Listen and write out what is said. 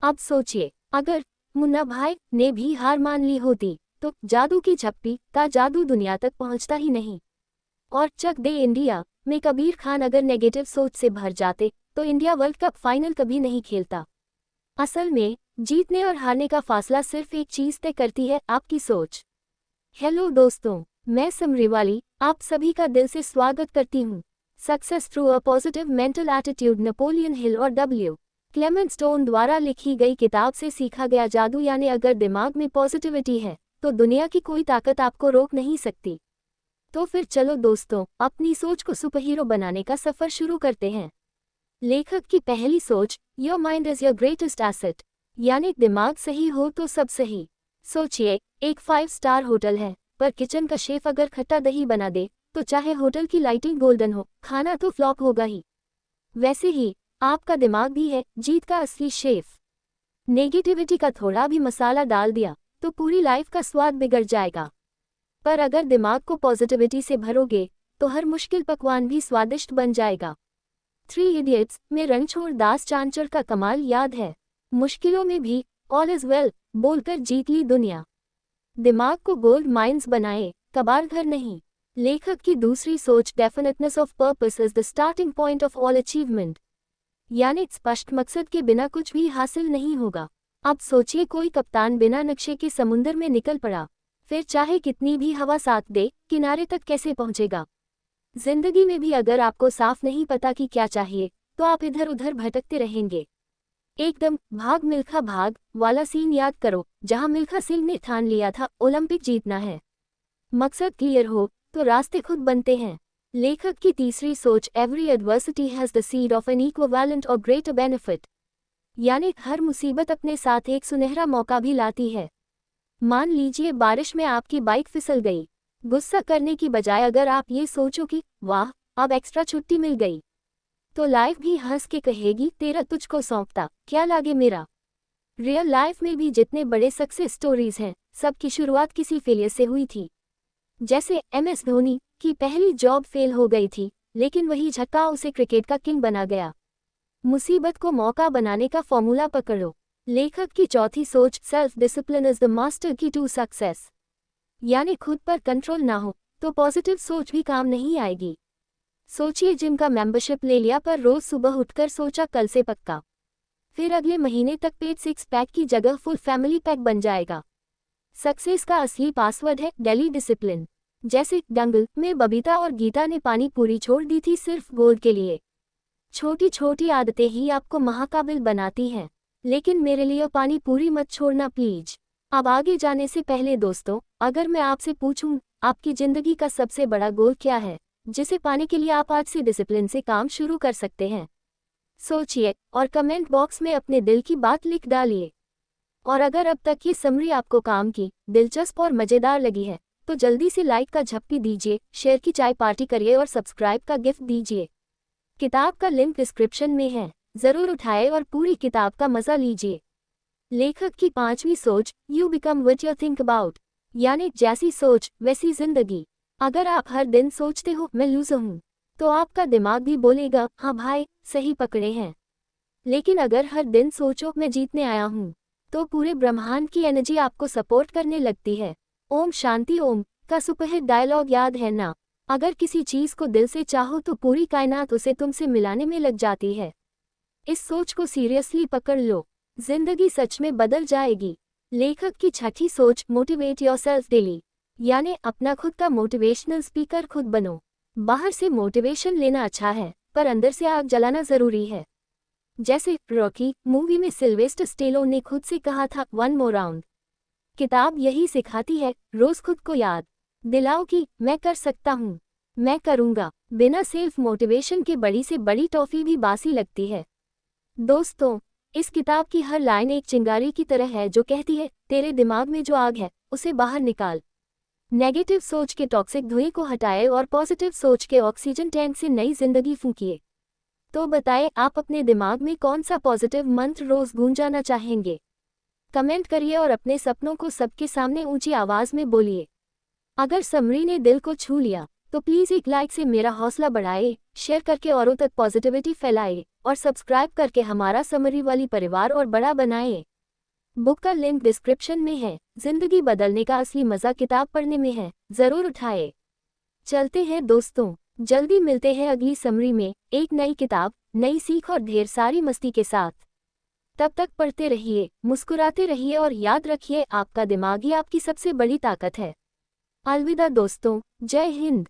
अब सोचिए, अगर मुन्ना भाई ने भी हार मान ली होती तो जादू की झप्पी का जादू दुनिया तक पहुंचता ही नहीं। और चक दे इंडिया में कबीर खान अगर नेगेटिव सोच से भर जाते तो इंडिया वर्ल्ड कप फाइनल कभी नहीं खेलता। असल में जीतने और हारने का फासला सिर्फ एक चीज तय करती है, आपकी सोच। हेलो दोस्तों, मैं समरीवाली आप सभी का दिल से स्वागत करती हूँ। Success through a positive mental attitude, Napoleon Hill और डब्ल्यू क्लेमेंट स्टोन द्वारा लिखी गई किताब से सीखा गया जादू। यानी अगर दिमाग में पॉजिटिविटी है तो दुनिया की कोई ताकत आपको रोक नहीं सकती। तो फिर चलो दोस्तों, अपनी सोच को सुपरहीरो बनाने का सफर शुरू करते हैं। लेखक की पहली सोच, your mind is your greatest asset, यानी दिमाग सही हो तो सब सही। सोचिए, एक 5 स्टार होटल है, पर किचन का शेफ अगर खट्टा दही बना दे तो चाहे होटल की लाइटिंग गोल्डन हो, खाना तो फ्लॉप होगा ही। वैसे ही आपका दिमाग भी है जीत का असली शेफ। नेगेटिविटी का थोड़ा भी मसाला डाल दिया तो पूरी लाइफ का स्वाद बिगड़ जाएगा। पर अगर दिमाग को पॉजिटिविटी से भरोगे तो हर मुश्किल पकवान भी स्वादिष्ट बन जाएगा। 3 इडियट्स में रणछोड़ दास चांचर का कमाल याद है, मुश्किलों में भी ऑल इज वेल बोलकर जीत ली दुनिया। दिमाग को गोल्ड माइंस बनाए, कबाड़ घर नहीं। लेखक की दूसरी सोच, definiteness of purpose is the starting point of all achievement, यानी स्पष्ट मकसद के बिना कुछ भी हासिल नहीं होगा। अब सोचिए, कोई कप्तान बिना नक्शे के समुंदर में निकल पड़ा, फिर चाहे कितनी भी हवा साथ दे, किनारे तक कैसे पहुंचेगा। जिंदगी में भी अगर आपको साफ नहीं पता कि क्या चाहिए तो आप इधर उधर भटकते रहेंगे। एकदम भाग मिल्खा भाग वाला सीन याद करो, जहां मिल्खा सिंह ने ठान लिया था ओलंपिक जीतना है। मकसद क्लियर हो तो रास्ते खुद बनते हैं। लेखक की तीसरी सोच, every adversity has the seed of N equivalent और ग्रेटर बेनिफिट, यानी हर मुसीबत अपने साथ एक सुनहरा मौका भी लाती है। मान लीजिए बारिश में आपकी बाइक फिसल गई, गुस्सा करने की बजाय अगर आप ये सोचो कि वाह अब एक्स्ट्रा छुट्टी मिल गई, तो लाइफ भी हंस के कहेगी तेरा तुझको सौंपता क्या लागे मेरा। रियल लाइफ में भी जितने बड़े सक्सेस स्टोरीज हैं, सबकी शुरुआत किसी फेलियर से हुई थी। जैसे MS धोनी की पहली जॉब फेल हो गई थी, लेकिन वही झटका उसे क्रिकेट का किंग बना गया। मुसीबत को मौका बनाने का फॉर्मूला पकड़ो। लेखक की चौथी सोच, self discipline is the master की टू सक्सेस, यानी खुद पर कंट्रोल ना हो तो पॉजिटिव सोच भी काम नहीं आएगी। सोचिए, जिम का मेंबरशिप ले लिया पर रोज सुबह उठकर सोचा कल से पक्का, फिर अगले महीने तक पेट 6 पैक की जगह फुल फैमिली पैक बन जाएगा। सक्सेस का असली पासवर्ड है डेली डिसिप्लिन। जैसे दंगल में बबीता और गीता ने पानी पूरी छोड़ दी थी सिर्फ गोल के लिए। छोटी छोटी आदतें ही आपको महाकाबिल बनाती हैं, लेकिन मेरे लिए पानी पूरी मत छोड़ना प्लीज। अब आगे जाने से पहले दोस्तों, अगर मैं आपसे पूछूं आपकी जिंदगी का सबसे बड़ा गोल क्या है, जिसे पाने के लिए आप आज से डिसिप्लिन से काम शुरू कर सकते हैं? सोचिए और कमेंट बॉक्स में अपने दिल की बात लिख डालिए। और अगर अब तक ये समरी आपको काम की, दिलचस्प और मजेदार लगी है तो जल्दी से लाइक का झप्पी दीजिए, शेयर की चाय पार्टी करिए और सब्सक्राइब का गिफ्ट दीजिए। किताब का लिंक डिस्क्रिप्शन में है, जरूर उठाए और पूरी किताब का मजा लीजिए। लेखक की पांचवी सोच, you become what you think about, यानी जैसी सोच वैसी जिंदगी। अगर आप हर दिन सोचते हो मैं लूजर हूँ, तो आपका दिमाग भी बोलेगा हाँ भाई सही पकड़े हैं। लेकिन अगर हर दिन सोचो मैं जीतने आया हूँ, तो पूरे ब्रह्मांड की एनर्जी आपको सपोर्ट करने लगती है। ओम शांति ओम का सुपरहिट डायलॉग याद है ना? अगर किसी चीज को दिल से चाहो तो पूरी कायनात उसे तुमसे मिलाने में लग जाती है। इस सोच को सीरियसली पकड़ लो, जिंदगी सच में बदल जाएगी। लेखक की छठी सोच, मोटिवेट योरसेल्फ डेली, यानी अपना खुद का मोटिवेशनल स्पीकर खुद बनो। बाहर से मोटिवेशन लेना अच्छा है, पर अंदर से आग जलाना जरूरी है। जैसे रॉकी मूवी में सिल्वेस्टर स्टेलोन ने खुद से कहा था, वन मोर राउंड। किताब यही सिखाती है, रोज खुद को याद दिलाओ कि मैं कर सकता हूँ, मैं करूँगा। बिना सेल्फ मोटिवेशन के बड़ी से बड़ी टॉफी भी बासी लगती है। दोस्तों, इस किताब की हर लाइन एक चिंगारी की तरह है जो कहती है तेरे दिमाग में जो आग है उसे बाहर निकाल। नेगेटिव सोच के टॉक्सिक धुएं को हटाए और पॉजिटिव सोच के ऑक्सीजन टैंक से नई जिंदगी फूंकिए। तो बताएं आप अपने दिमाग में कौन सा पॉजिटिव मंत्र रोज गूंजाना चाहेंगे? कमेंट करिए और अपने सपनों को सबके सामने ऊंची आवाज में बोलिए। अगर समरी ने दिल को छू लिया तो प्लीज एक लाइक से मेरा हौसला बढ़ाए शेयर करके औरों तक पॉजिटिविटी फैलाए और सब्सक्राइब करके हमारा समरी वाली परिवार और बड़ा बनाए। बुक का लिंक डिस्क्रिप्शन में है। जिंदगी बदलने का असली मजा किताब पढ़ने में है, जरूर उठाए। चलते हैं दोस्तों, जल्दी मिलते हैं अगली समरी में एक नई किताब, नई सीख और ढेर सारी मस्ती के साथ। तब तक पढ़ते रहिए, मुस्कुराते रहिए और याद रखिए आपका दिमाग ही आपकी सबसे बड़ी ताकत है। अलविदा दोस्तों, जय हिंद।